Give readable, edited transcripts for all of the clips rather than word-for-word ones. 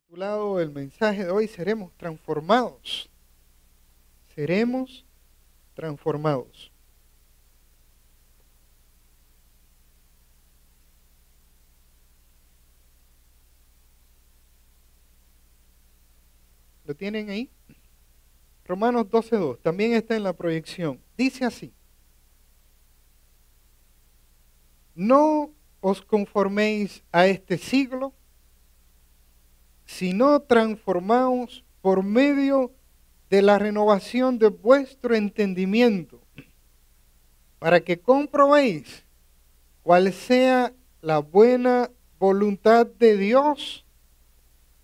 Titulado el mensaje de hoy, seremos transformados. Seremos transformados. ¿Lo tienen ahí? Romanos 12:2, también está en la proyección. Dice así: no os conforméis a este siglo, sino transformaos por medio de la renovación de vuestro entendimiento, para que comprobéis cuál sea la buena voluntad de Dios,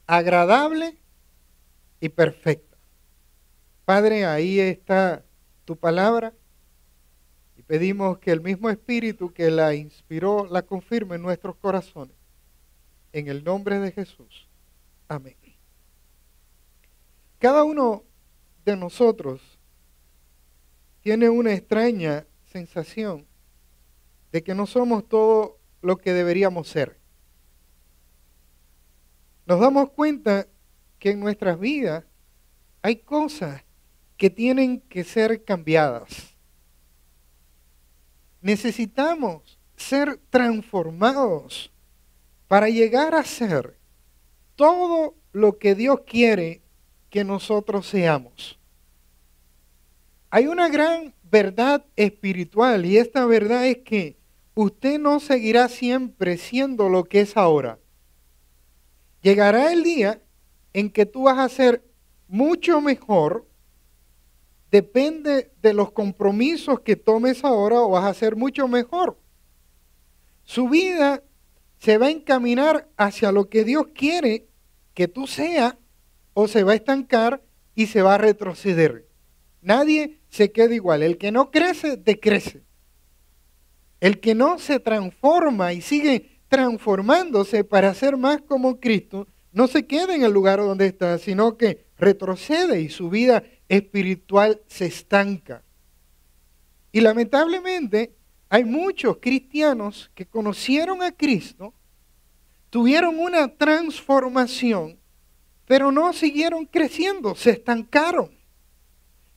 agradable y perfecta. Padre, ahí está tu palabra y pedimos que el mismo Espíritu que la inspiró la confirme en nuestros corazones. En el nombre de Jesús. Amén. Cada uno de nosotros tiene una extraña sensación de que no somos todo lo que deberíamos ser. Nos damos cuenta que en nuestras vidas hay cosas que tienen que ser cambiadas. Necesitamos ser transformados para llegar a ser todo lo que Dios quiere que nosotros seamos. Hay una gran verdad espiritual y esta verdad es que usted no seguirá siempre siendo lo que es ahora. Llegará el día en que tú vas a ser mucho mejor, depende de los compromisos que tomes ahora, o vas a ser mucho mejor. Su vida se va a encaminar hacia lo que Dios quiere que tú seas, o se va a estancar y se va a retroceder. Nadie se queda igual. El que no crece, decrece. El que no se transforma y sigue transformándose para ser más como Cristo, no se queda en el lugar donde está, sino que retrocede y su vida espiritual se estanca. Y lamentablemente hay muchos cristianos que conocieron a Cristo, tuvieron una transformación, pero no siguieron creciendo, se estancaron.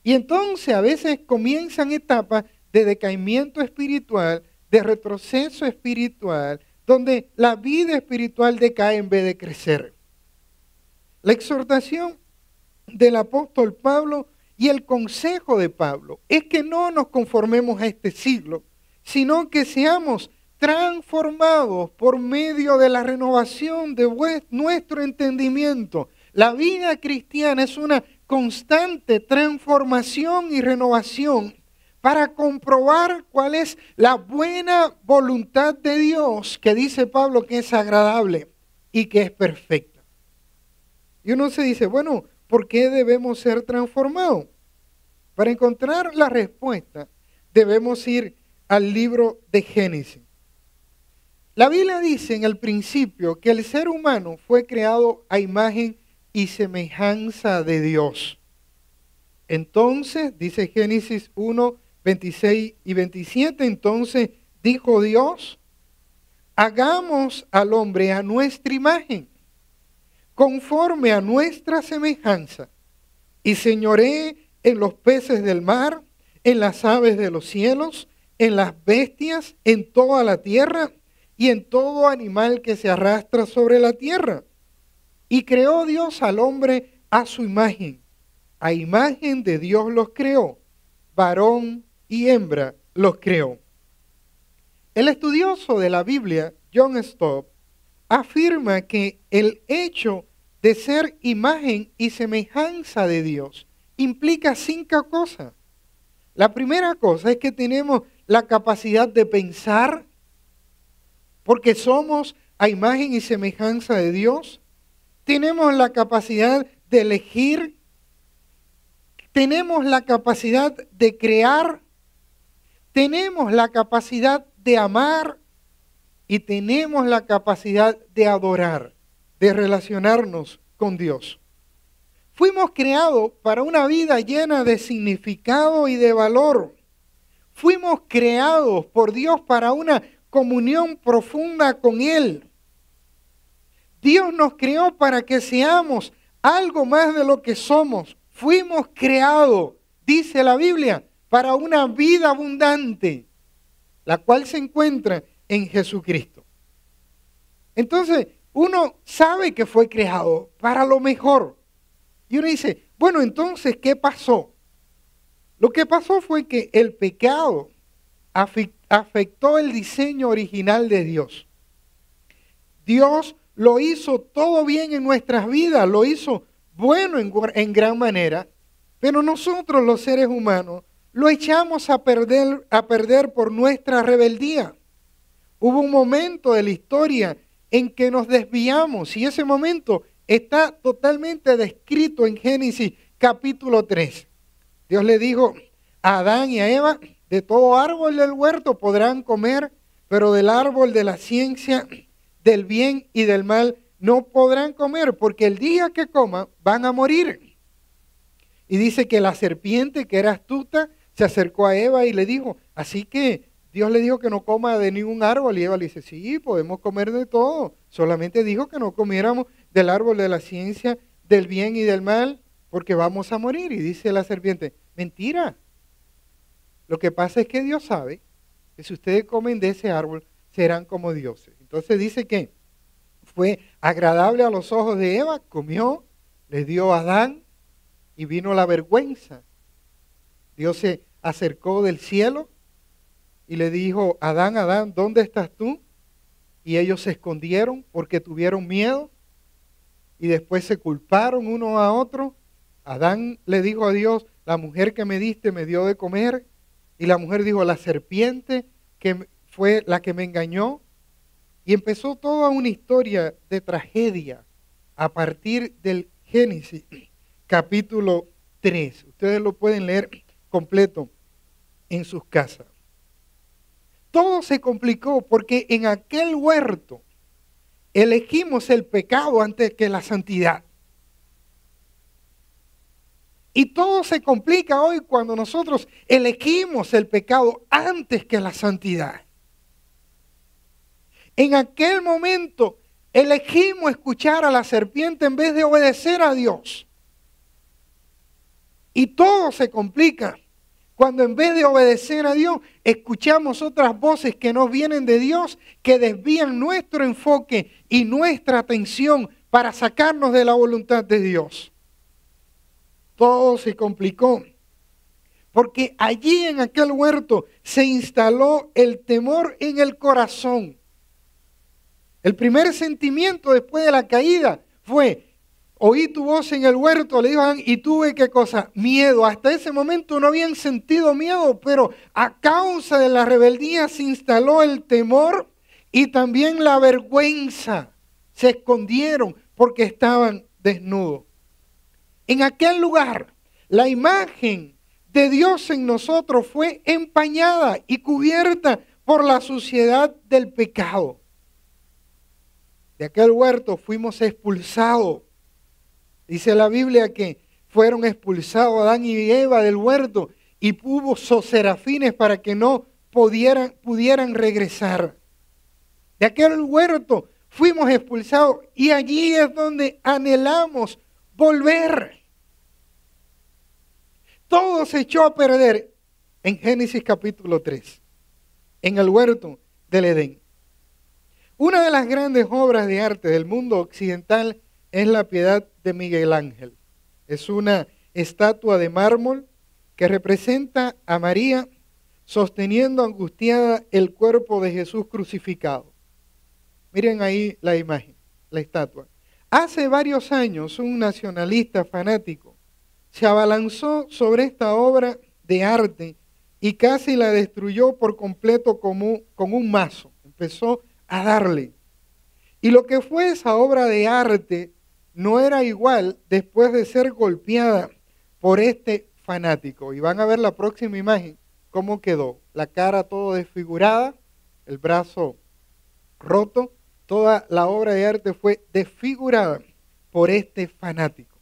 Y entonces a veces comienzan etapas de decaimiento espiritual, de retroceso espiritual, donde la vida espiritual decae en vez de crecer. La exhortación del apóstol Pablo y el consejo de Pablo es que no nos conformemos a este siglo, sino que seamos transformados por medio de la renovación de nuestro entendimiento. La vida cristiana es una constante transformación y renovación para comprobar cuál es la buena voluntad de Dios, que dice Pablo que es agradable y que es perfecta. Y uno se dice, bueno, ¿por qué debemos ser transformados? Para encontrar la respuesta, debemos ir al libro de Génesis. La Biblia dice en el principio que el ser humano fue creado a imagen y semejanza de Dios. Entonces, dice Génesis 1, 26 y 27, entonces dijo Dios, hagamos al hombre a nuestra imagen, conforme a nuestra semejanza, y señoree en los peces del mar, en las aves de los cielos, en las bestias, en toda la tierra, y en todo animal que se arrastra sobre la tierra. Y creó Dios al hombre a su imagen. A imagen de Dios los creó. Varón y hembra los creó. El estudioso de la Biblia, John Stott, afirma que el hecho de ser imagen y semejanza de Dios implica 5 cosas. La primera cosa es que tenemos la capacidad de pensar, porque somos a imagen y semejanza de Dios. Tenemos la capacidad de elegir. Tenemos la capacidad de crear. Tenemos la capacidad de amar. Y tenemos la capacidad de adorar, de relacionarnos con Dios. Fuimos creados para una vida llena de significado y de valor. Fuimos creados por Dios para una comunión profunda con Él. Dios nos creó para que seamos algo más de lo que somos. Fuimos creados, dice la Biblia, para una vida abundante, la cual se encuentra en Jesucristo. Entonces, uno sabe que fue creado para lo mejor. Y uno dice, bueno, entonces, ¿qué pasó? Lo que pasó fue que el pecado afectó el diseño original de Dios. Dios lo hizo todo bien en nuestras vidas, lo hizo bueno en gran manera, pero nosotros los seres humanos lo echamos a perder por nuestra rebeldía. Hubo un momento de la historia en que nos desviamos y ese momento está totalmente descrito en Génesis capítulo 3. Dios le dijo a Adán y a Eva, de todo árbol del huerto podrán comer, pero del árbol de la ciencia del bien y del mal no podrán comer, porque el día que coman van a morir. Y dice que la serpiente, que era astuta, se acercó a Eva y le dijo, así que Dios le dijo que no coma de ningún árbol. Y Eva le dice, sí, podemos comer de todo. Solamente dijo que no comiéramos del árbol de la ciencia del bien y del mal, porque vamos a morir. Y dice la serpiente, mentira. Lo que pasa es que Dios sabe que si ustedes comen de ese árbol, serán como dioses. Entonces dice que fue agradable a los ojos de Eva, comió, le dio a Adán y vino la vergüenza. Dios se acercó del cielo y le dijo, Adán, Adán, ¿dónde estás tú? Y ellos se escondieron porque tuvieron miedo y después se culparon uno a otro. Adán le dijo a Dios, la mujer que me diste me dio de comer. Y la mujer dijo, la serpiente que fue la que me engañó. Y empezó toda una historia de tragedia a partir del Génesis, capítulo 3. Ustedes lo pueden leer completo en sus casas. Todo se complicó porque en aquel huerto elegimos el pecado antes que la santidad. Y todo se complica hoy cuando nosotros elegimos el pecado antes que la santidad. En aquel momento elegimos escuchar a la serpiente en vez de obedecer a Dios. Y todo se complica cuando en vez de obedecer a Dios, escuchamos otras voces que no vienen de Dios, que desvían nuestro enfoque y nuestra atención para sacarnos de la voluntad de Dios. Todo se complicó. Porque allí en aquel huerto se instaló el temor en el corazón. El primer sentimiento después de la caída fue, oí tu voz en el huerto, le dijo a Adán, y tuve ¿qué cosa? Miedo. Hasta ese momento no habían sentido miedo, pero a causa de la rebeldía se instaló el temor y también la vergüenza. Se escondieron porque estaban desnudos. En aquel lugar, la imagen de Dios en nosotros fue empañada y cubierta por la suciedad del pecado. De aquel huerto fuimos expulsados. Dice la Biblia que fueron expulsados Adán y Eva del huerto y hubo serafines para que no pudieran regresar. De aquel huerto fuimos expulsados y allí es donde anhelamos volver. Todo se echó a perder en Génesis capítulo 3, en el huerto del Edén. Una de las grandes obras de arte del mundo occidental es la Piedad de Miguel Ángel. Es una estatua de mármol que representa a María sosteniendo angustiada el cuerpo de Jesús crucificado. Miren ahí la imagen, la estatua. Hace varios años un nacionalista fanático se abalanzó sobre esta obra de arte y casi la destruyó por completo con un mazo. Empezó a darle. Y lo que fue esa obra de arte no era igual después de ser golpeada por este fanático. Y van a ver la próxima imagen, cómo quedó. La cara todo desfigurada, el brazo roto. Toda la obra de arte fue desfigurada por este fanático.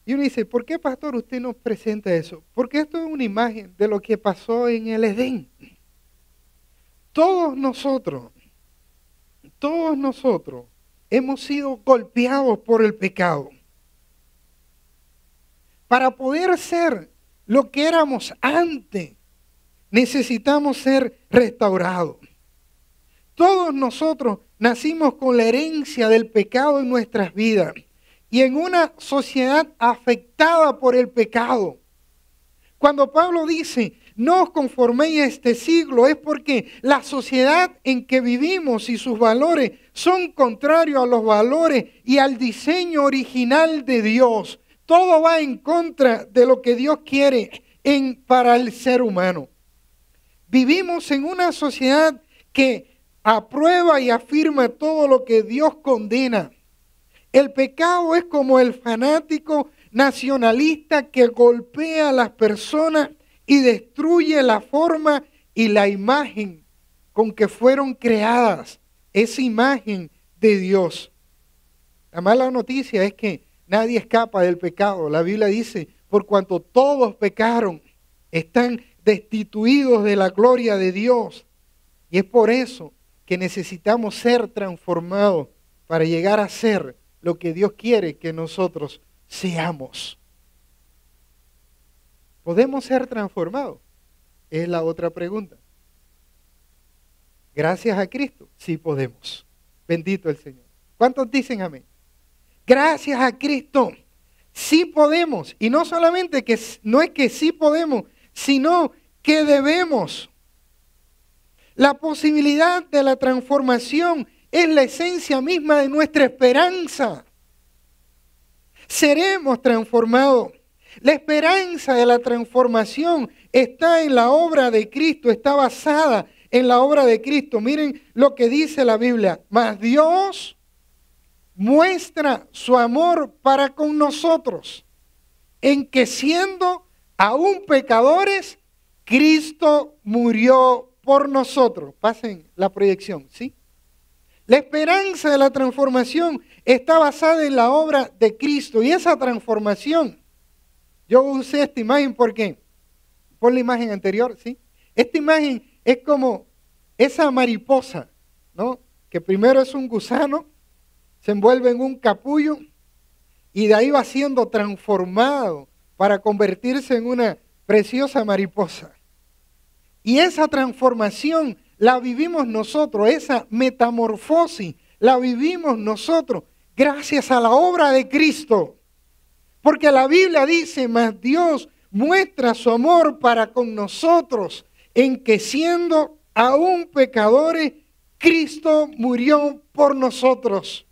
Y uno dice, ¿por qué, pastor, usted nos presenta eso? Porque esto es una imagen de lo que pasó en el Edén. Todos nosotros todos nosotros hemos sido golpeados por el pecado. Para poder ser lo que éramos antes, necesitamos ser restaurados. Todos nosotros nacimos con la herencia del pecado en nuestras vidas y en una sociedad afectada por el pecado. Cuando Pablo dice, no os conforméis a este siglo, es porque la sociedad en que vivimos y sus valores son contrarios a los valores y al diseño original de Dios. Todo va en contra de lo que Dios quiere para el ser humano. Vivimos en una sociedad que aprueba y afirma todo lo que Dios condena. El pecado es como el fanático nacionalista que golpea a las personas y destruye la forma y la imagen con que fueron creadas, esa imagen de Dios. La mala noticia es que nadie escapa del pecado. La Biblia dice, por cuanto todos pecaron, están destituidos de la gloria de Dios. Y es por eso que necesitamos ser transformados para llegar a ser lo que Dios quiere que nosotros seamos. ¿Podemos ser transformados? Es la otra pregunta. Gracias a Cristo, sí podemos. Bendito el Señor. ¿Cuántos dicen amén? Gracias a Cristo, sí podemos. Y no solamente que no es que sí podemos, sino que debemos. La posibilidad de la transformación es la esencia misma de nuestra esperanza. Seremos transformados. La esperanza de la transformación está en la obra de Cristo, está basada en la obra de Cristo. Miren lo que dice la Biblia. Mas Dios muestra su amor para con nosotros, en que siendo aún pecadores, Cristo murió por nosotros. Pasen la proyección, ¿sí? La esperanza de la transformación está basada en la obra de Cristo y esa transformación, yo usé esta imagen porque, por la imagen anterior, ¿sí? Esta imagen es como esa mariposa, ¿no? Que primero es un gusano, se envuelve en un capullo y de ahí va siendo transformado para convertirse en una preciosa mariposa. Y esa transformación la vivimos nosotros, esa metamorfosis la vivimos nosotros gracias a la obra de Cristo. Porque la Biblia dice, mas Dios muestra su amor para con nosotros, en que siendo aún pecadores, Cristo murió por nosotros.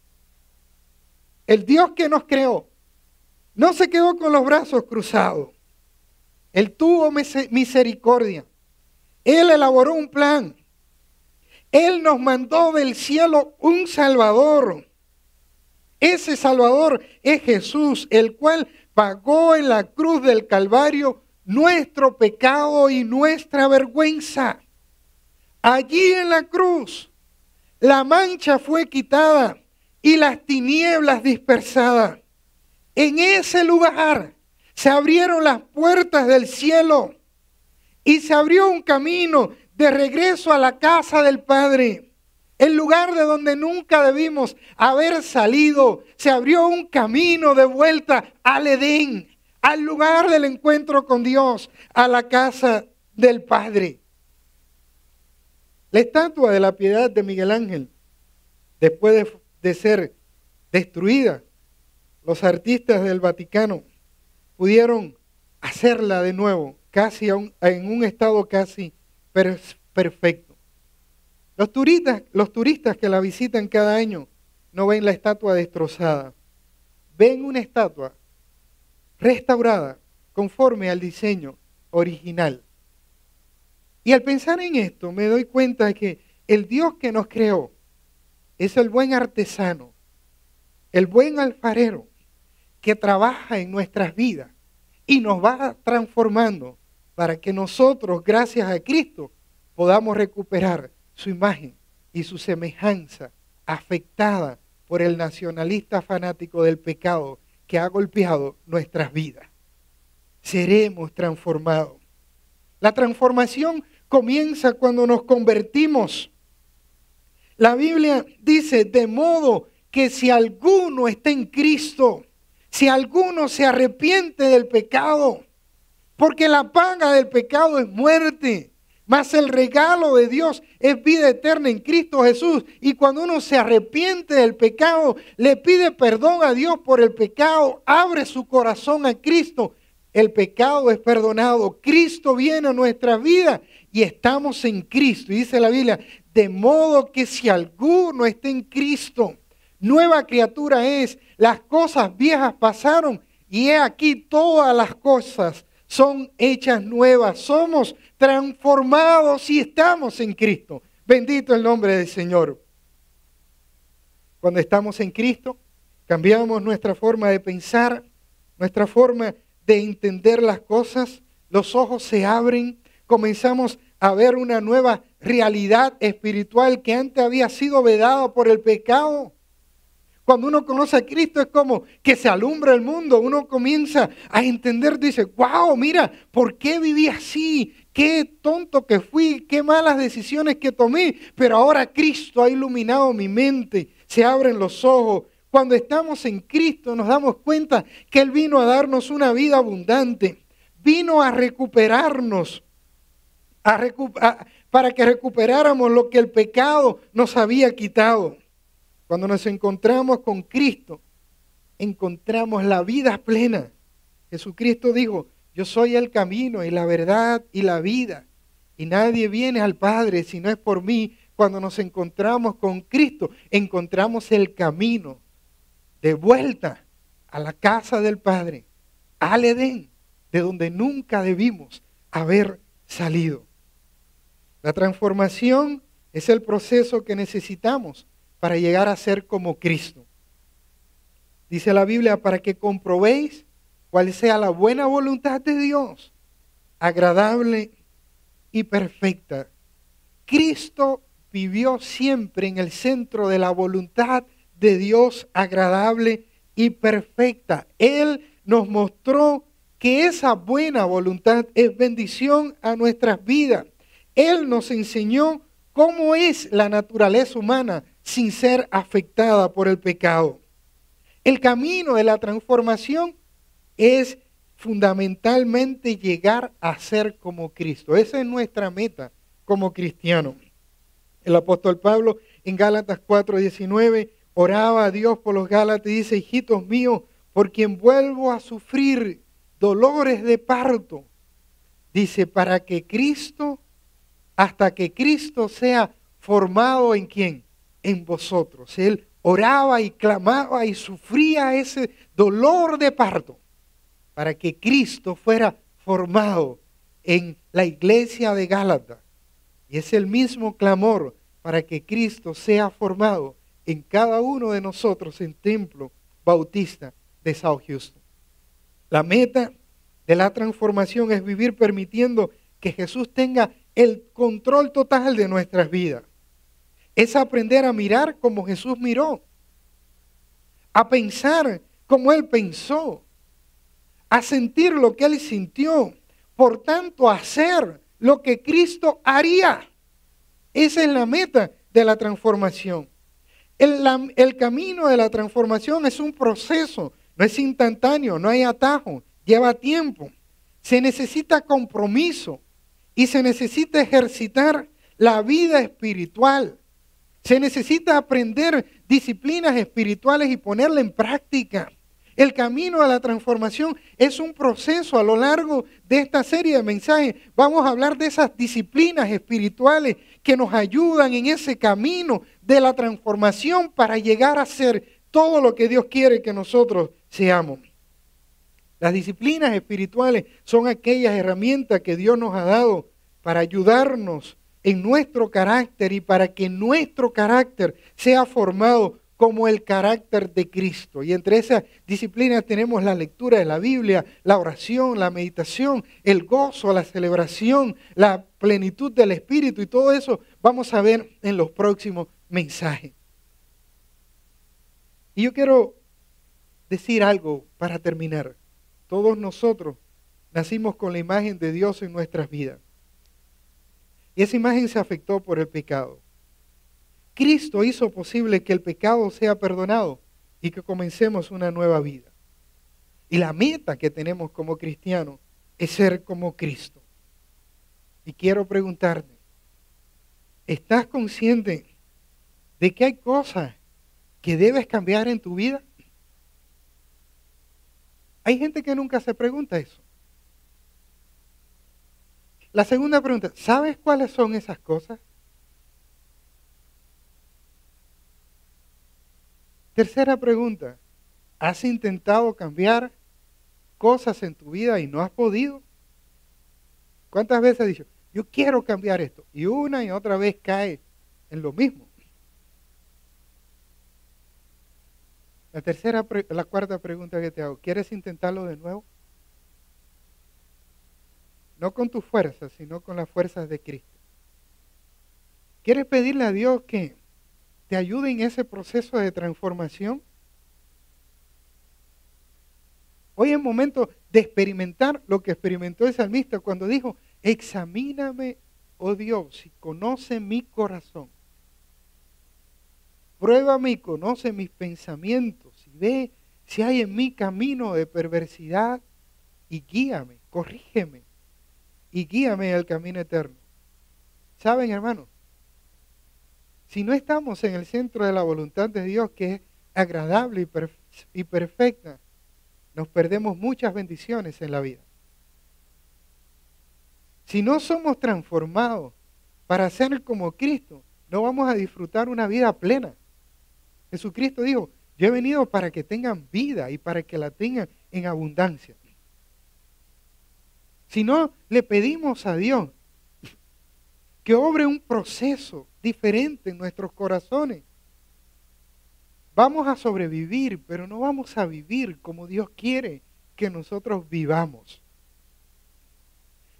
El Dios que nos creó no se quedó con los brazos cruzados. Él tuvo misericordia. Él elaboró un plan. Él nos mandó del cielo un Salvador. Ese Salvador es Jesús, el cual pagó en la cruz del Calvario nuestro pecado y nuestra vergüenza. Allí en la cruz, la mancha fue quitada y las tinieblas dispersadas. En ese lugar se abrieron las puertas del cielo y se abrió un camino de regreso a la casa del Padre. El lugar de donde nunca debimos haber salido. Se abrió un camino de vuelta al Edén, al lugar del encuentro con Dios, a la casa del Padre. La estatua de la Piedad de Miguel Ángel, después de ser destruida, los artistas del Vaticano pudieron hacerla de nuevo, casi en un estado casi perfecto. Los turistas que la visitan cada año no ven la estatua destrozada, ven una estatua restaurada conforme al diseño original. Y al pensar en esto me doy cuenta de que el Dios que nos creó es el buen artesano, el buen alfarero que trabaja en nuestras vidas y nos va transformando para que nosotros, gracias a Cristo, podamos recuperar su imagen y su semejanza afectada por el nacionalista fanático del pecado que ha golpeado nuestras vidas. Seremos transformados. La transformación comienza cuando nos convertimos. La Biblia dice, de modo que si alguno está en Cristo, si alguno se arrepiente del pecado, porque la paga del pecado es muerte, mas el regalo de Dios es vida eterna en Cristo Jesús. Y cuando uno se arrepiente del pecado, le pide perdón a Dios por el pecado, abre su corazón a Cristo, el pecado es perdonado. Cristo viene a nuestra vida y estamos en Cristo. Y dice la Biblia, de modo que si alguno está en Cristo, nueva criatura es, las cosas viejas pasaron y he aquí todas las cosas son hechas nuevas. Somos transformados y estamos en Cristo. Bendito el nombre del Señor. Cuando estamos en Cristo, cambiamos nuestra forma de pensar, nuestra forma de entender las cosas, los ojos se abren, comenzamos a ver una nueva realidad espiritual que antes había sido vedada por el pecado. Cuando uno conoce a Cristo es como que se alumbra el mundo, uno comienza a entender, dice, wow, mira, ¿por qué viví así? Qué tonto que fui, qué malas decisiones que tomé, pero ahora Cristo ha iluminado mi mente, se abren los ojos. Cuando estamos en Cristo nos damos cuenta que Él vino a darnos una vida abundante, vino a recuperarnos, para que recuperáramos lo que el pecado nos había quitado. Cuando nos encontramos con Cristo, encontramos la vida plena. Jesucristo dijo, yo soy el camino y la verdad y la vida, y nadie viene al Padre si no es por mí. Cuando nos encontramos con Cristo, encontramos el camino de vuelta a la casa del Padre, al Edén, de donde nunca debimos haber salido. La transformación es el proceso que necesitamos para llegar a ser como Cristo. Dice la Biblia, para que comprobéis cuál sea la buena voluntad de Dios, agradable y perfecta. Cristo vivió siempre en el centro de la voluntad de Dios agradable y perfecta. Él nos mostró que esa buena voluntad es bendición a nuestras vidas. Él nos enseñó cómo es la naturaleza humana sin ser afectada por el pecado. El camino de la transformación es fundamentalmente llegar a ser como Cristo. Esa es nuestra meta como cristianos. El apóstol Pablo en Gálatas 4:19 oraba a Dios por los Gálatas y dice, hijitos míos, por quien vuelvo a sufrir dolores de parto. Dice, para que Cristo, hasta que Cristo sea formado en ¿quién? En vosotros. Él oraba y clamaba y sufría ese dolor de parto para que Cristo fuera formado en la iglesia de Gálatas. Y es el mismo clamor para que Cristo sea formado en cada uno de nosotros en Templo Bautista de South Houston. La meta de la transformación es vivir permitiendo que Jesús tenga el control total de nuestras vidas. Es aprender a mirar como Jesús miró, a pensar como Él pensó, a sentir lo que Él sintió, por tanto a hacer lo que Cristo haría. Esa es la meta de la transformación. El camino de la transformación es un proceso, no es instantáneo, no hay atajo, lleva tiempo. Se necesita compromiso y se necesita ejercitar la vida espiritual. Se necesita aprender disciplinas espirituales y ponerla en práctica. El camino a la transformación es un proceso. A lo largo de esta serie de mensajes vamos a hablar de esas disciplinas espirituales que nos ayudan en ese camino de la transformación para llegar a ser todo lo que Dios quiere que nosotros seamos. Las disciplinas espirituales son aquellas herramientas que Dios nos ha dado para ayudarnos en nuestro carácter y para que nuestro carácter sea formado como el carácter de Cristo. Y entre esas disciplinas tenemos la lectura de la Biblia, la oración, la meditación, el gozo, la celebración, la plenitud del Espíritu, y todo eso vamos a ver en los próximos mensajes. Y yo quiero decir algo para terminar. Todos nosotros nacimos con la imagen de Dios en nuestras vidas. Y esa imagen se afectó por el pecado. Cristo hizo posible que el pecado sea perdonado y que comencemos una nueva vida. Y la meta que tenemos como cristianos es ser como Cristo. Y quiero preguntarte, ¿estás consciente de que hay cosas que debes cambiar en tu vida? Hay gente que nunca se pregunta eso. La segunda pregunta, ¿sabes cuáles son esas cosas? Tercera pregunta, ¿has intentado cambiar cosas en tu vida y no has podido? ¿Cuántas veces has dicho, yo quiero cambiar esto? Y una y otra vez cae en lo mismo. La cuarta pregunta que te hago, ¿quieres intentarlo de nuevo? No con tus fuerzas, sino con las fuerzas de Cristo. ¿Quieres pedirle a Dios que te ayude en ese proceso de transformación? Hoy es momento de experimentar lo que experimentó el salmista cuando dijo, examíname, oh Dios, y conoce mi corazón. Pruébame y conoce mis pensamientos y ve si hay en mí camino de perversidad y guíame, corrígeme y guíame al camino eterno. ¿Saben, hermanos? Si no estamos en el centro de la voluntad de Dios, que es agradable y perfecta, nos perdemos muchas bendiciones en la vida. Si no somos transformados para ser como Cristo, no vamos a disfrutar una vida plena. Jesucristo dijo, yo he venido para que tengan vida y para que la tengan en abundancia. Si no le pedimos a Dios que obre un proceso diferente en nuestros corazones, vamos a sobrevivir, pero no vamos a vivir como Dios quiere que nosotros vivamos.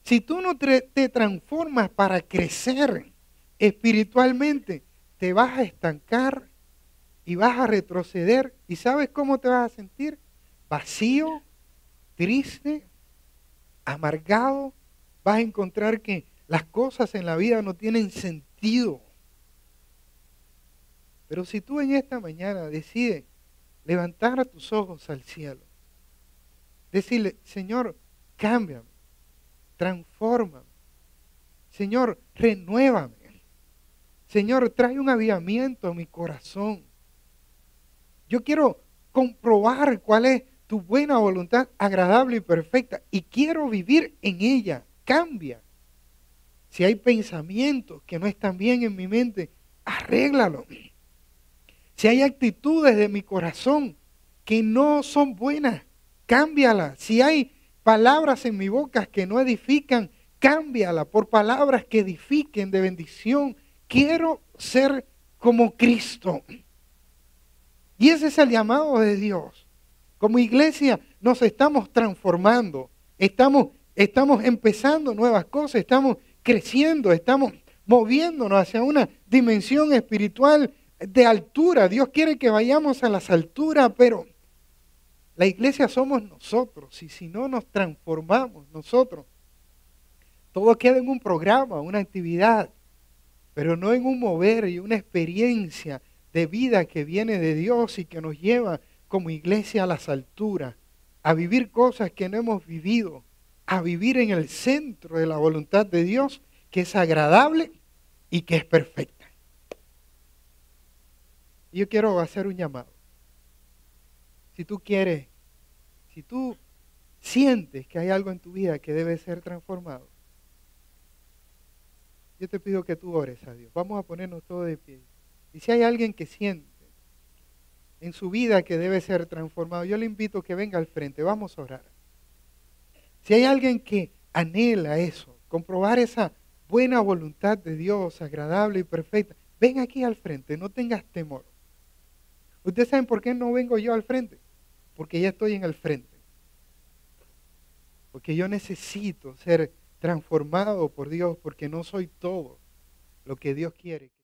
Si tú no te transformas para crecer espiritualmente, te vas a estancar y vas a retroceder. ¿Y sabes cómo te vas a sentir? Vacío, triste, amargado. Vas a encontrar que las cosas en la vida no tienen sentido. Pero si tú en esta mañana decides levantar tus ojos al cielo, decirle, Señor, cámbiame, transfórmame, Señor, renuévame, Señor, trae un avivamiento a mi corazón. Yo quiero comprobar cuál es tu buena voluntad agradable y perfecta y quiero vivir en ella. Cambia. Si hay pensamientos que no están bien en mi mente, arréglalo. Si hay actitudes de mi corazón que no son buenas, cámbialas. Si hay palabras en mi boca que no edifican, cámbialas por palabras que edifiquen de bendición. Quiero ser como Cristo. Y ese es el llamado de Dios. Como iglesia nos estamos transformando, estamos empezando nuevas cosas, estamos creciendo, estamos moviéndonos hacia una dimensión espiritual de altura. Dios quiere que vayamos a las alturas, pero la iglesia somos nosotros. Y si no nos transformamos nosotros, todo queda en un programa, una actividad, pero no en un mover y una experiencia de vida que viene de Dios y que nos lleva como iglesia a las alturas, a vivir cosas que no hemos vivido, a vivir en el centro de la voluntad de Dios, que es agradable y que es perfecta. Y yo quiero hacer un llamado. Si tú quieres, si tú sientes que hay algo en tu vida que debe ser transformado, yo te pido que tú ores a Dios. Vamos a ponernos todos de pie. Y si hay alguien que siente en su vida que debe ser transformado, yo le invito a que venga al frente. Vamos a orar. Si hay alguien que anhela eso, comprobar esa buena voluntad de Dios, agradable y perfecta, ven aquí al frente, no tengas temor. ¿Ustedes saben por qué no vengo yo al frente? Porque ya estoy en el frente. Porque yo necesito ser transformado por Dios, porque no soy todo lo que Dios quiere.